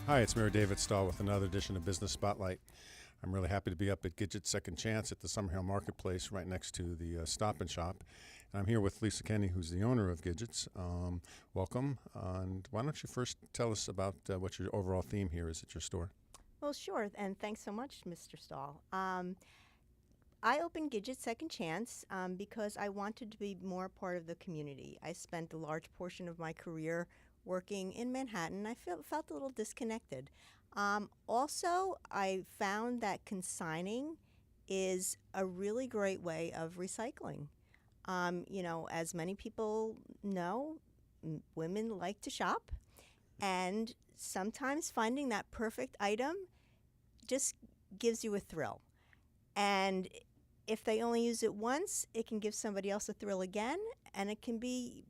Hi, it's Mayor David Stahl with another edition of Business Spotlight. I'm really happy to be up at Gidget Second Chance at the Summerhill Marketplace right next to the Stop and Shop. And I'm here with Lisa Kenny, who's the owner of Gidget's. Welcome. And why don't you first tell us about what your overall theme here is at your store? Well, sure, and thanks so much, Mr. Stahl. I opened Gidget Second Chance because I wanted to be more part of the community. I spent a large portion of my career working in Manhattan. I felt a little disconnected. Also, I found that consigning is a really great way of recycling. As many people know, women like to shop, and sometimes finding that perfect item just gives you a thrill. And if they only use it once, it can give somebody else a thrill again, and it can be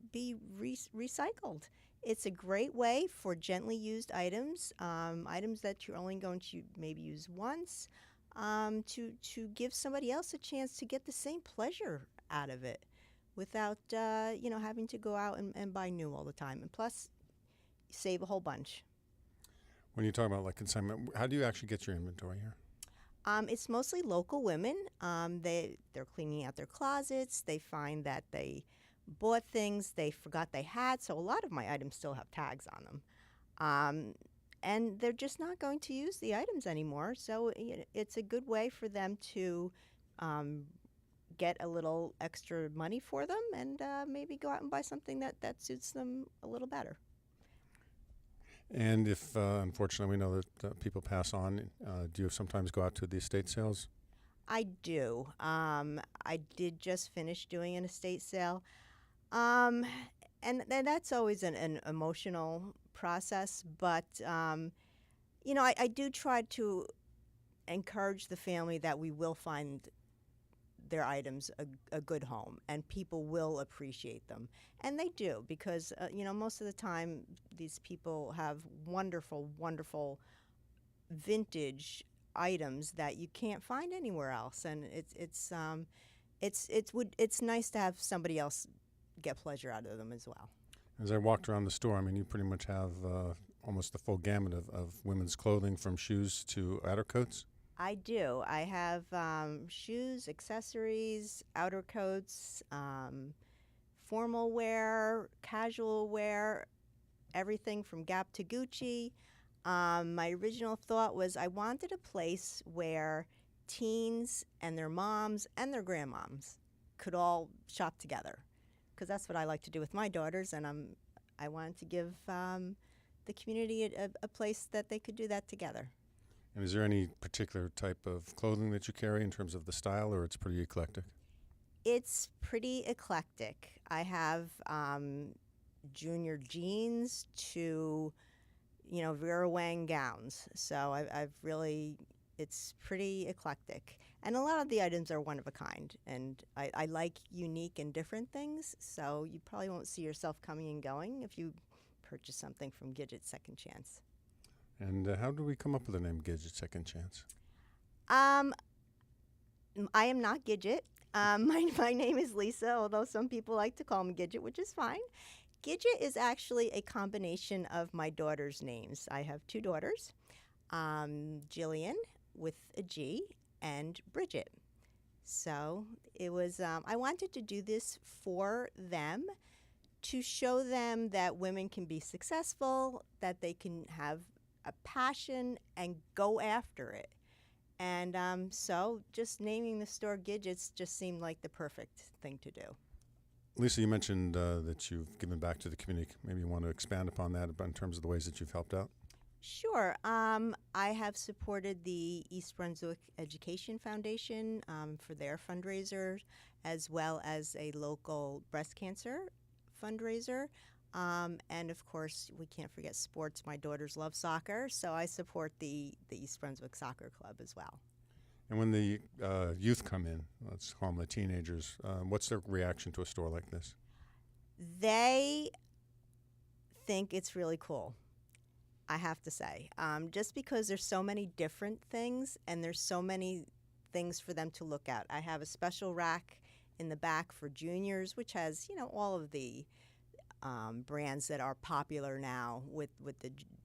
recycled. It's a great way for gently used items, items that you're only going to maybe use once, to give somebody else a chance to get the same pleasure out of it without having to go out and buy new all the time. And plus, save a whole bunch. When you talk about like consignment, how do you actually get your inventory here? It's mostly local women. They're cleaning out their closets. They find that they bought things they forgot they had, so a lot of my items still have tags on them. And they're just not going to use the items anymore, so it's a good way for them to get a little extra money for them and maybe go out and buy something that suits them a little better. And if, unfortunately, we know that people pass on, do you sometimes go out to the estate sales? I do. I did just finish doing an estate sale. Um, and that's always an emotional process, but I do try to encourage the family that we will find their items a good home, and people will appreciate them, and they do because most of the time these people have wonderful, wonderful vintage items that you can't find anywhere else, and it's nice to have somebody else get pleasure out of them as well. As I walked around the store, I mean, you pretty much have almost the full gamut of women's clothing, from shoes to outer coats. I do. I have shoes, accessories, outer coats, formal wear, casual wear, everything from Gap to Gucci. My original thought was I wanted a place where teens and their moms and their grandmoms could all shop together, because that's what I like to do with my daughters, and I wanted to give the community a place that they could do that together. And is there any particular type of clothing that you carry in terms of the style, or it's pretty eclectic? It's pretty eclectic. I have junior jeans to, Vera Wang gowns. So I've really, it's pretty eclectic. And a lot of the items are one of a kind. And I like unique and different things. So you probably won't see yourself coming and going if you purchase something from Gidget Second Chance. And how do we come up with the name Gidget Second Chance? Um, I am not Gidget. My name is Lisa, although some people like to call me Gidget, which is fine. Gidget is actually a combination of my daughters' names. I have two daughters, Jillian with a G and Bridget. So it was, I wanted to do this for them to show them that women can be successful, that they can have a passion and go after it. And so just naming the store Gidgets just seemed like the perfect thing to do. Lisa, you mentioned that you've given back to the community. Maybe you want to expand upon that in terms of the ways that you've helped out? Sure. I have supported the East Brunswick Education Foundation for their fundraiser, as well as a local breast cancer fundraiser. And of course, we can't forget sports. My daughters love soccer, so I support the East Brunswick Soccer Club as well. And when the youth come in, let's call them the teenagers, what's their reaction to a store like this? They think it's really cool, I have to say. Just because there's so many different things and there's so many things for them to look at. I have a special rack in the back for juniors, which has, all of the brands that are popular now with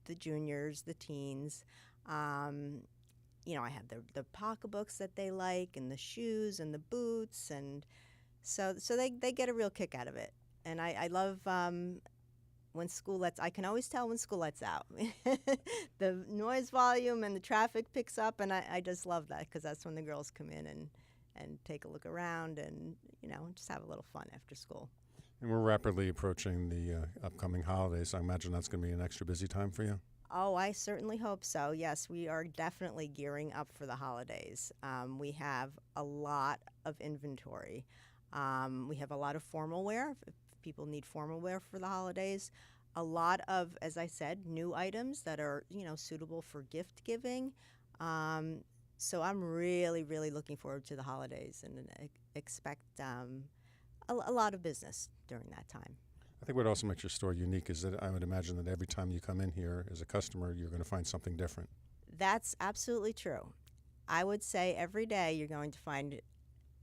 the juniors, the teens. I have the pocketbooks that they like, and the shoes and the boots, and so they get a real kick out of it. And I love when school lets. I can always tell when school lets out. The noise volume and the traffic picks up, and I just love that because that's when the girls come in and take a look around and just have a little fun after school. And we're rapidly approaching the upcoming holidays. I imagine that's going to be an extra busy time for you. Oh, I certainly hope so. Yes, we are definitely gearing up for the holidays. We have a lot of inventory. We have a lot of formal wear. If people need formal wear for the holidays. A lot of, as I said, new items that are suitable for gift giving. So I'm really, really looking forward to the holidays and expect a lot of business during that time. I think what also makes your store unique is that I would imagine that every time you come in here as a customer, you're going to find something different. That's absolutely true. I would say every day you're going to find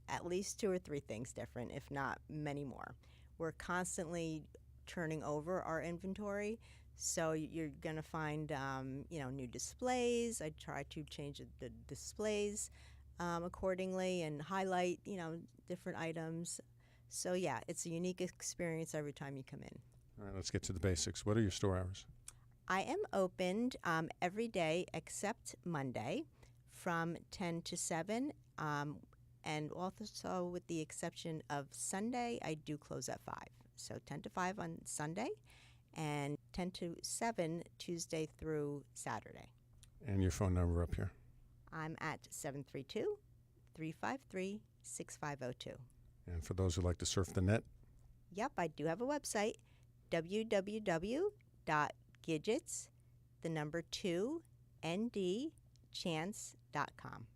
at least 2 or 3 things different, if not many more. We're constantly turning over our inventory, so you're going to find new displays. I try to change the displays accordingly and highlight different items. So yeah, it's a unique experience every time you come in. All right, let's get to the basics. What are your store hours? I am opened every day except Monday from 10 to 7, and also with the exception of Sunday, I do close at 5. So 10 to 5 on Sunday and 10 to 7 Tuesday through Saturday. And your phone number up here. I'm at 732-353-6502. And for those who like to surf the net? Yep, I do have a website, www.gidgets2ndchance.com.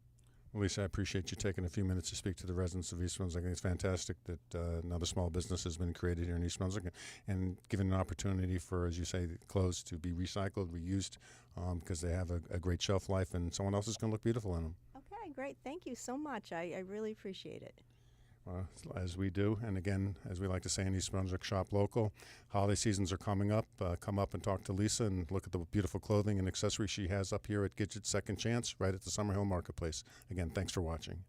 Well, Lisa, I appreciate you taking a few minutes to speak to the residents of East Brunswick. I think it's fantastic that another small business has been created here in East Brunswick and given an opportunity for, as you say, the clothes to be recycled, reused, because they have a great shelf life and someone else is going to look beautiful in them. Okay, great. Thank you so much. I really appreciate it. As we do, and again, as we like to say in East Brunswick, shop local. Holiday seasons are coming up. Come up and talk to Lisa and look at the beautiful clothing and accessories she has up here at Gidget Second Chance, right at the Summerhill Marketplace. Again, thanks for watching.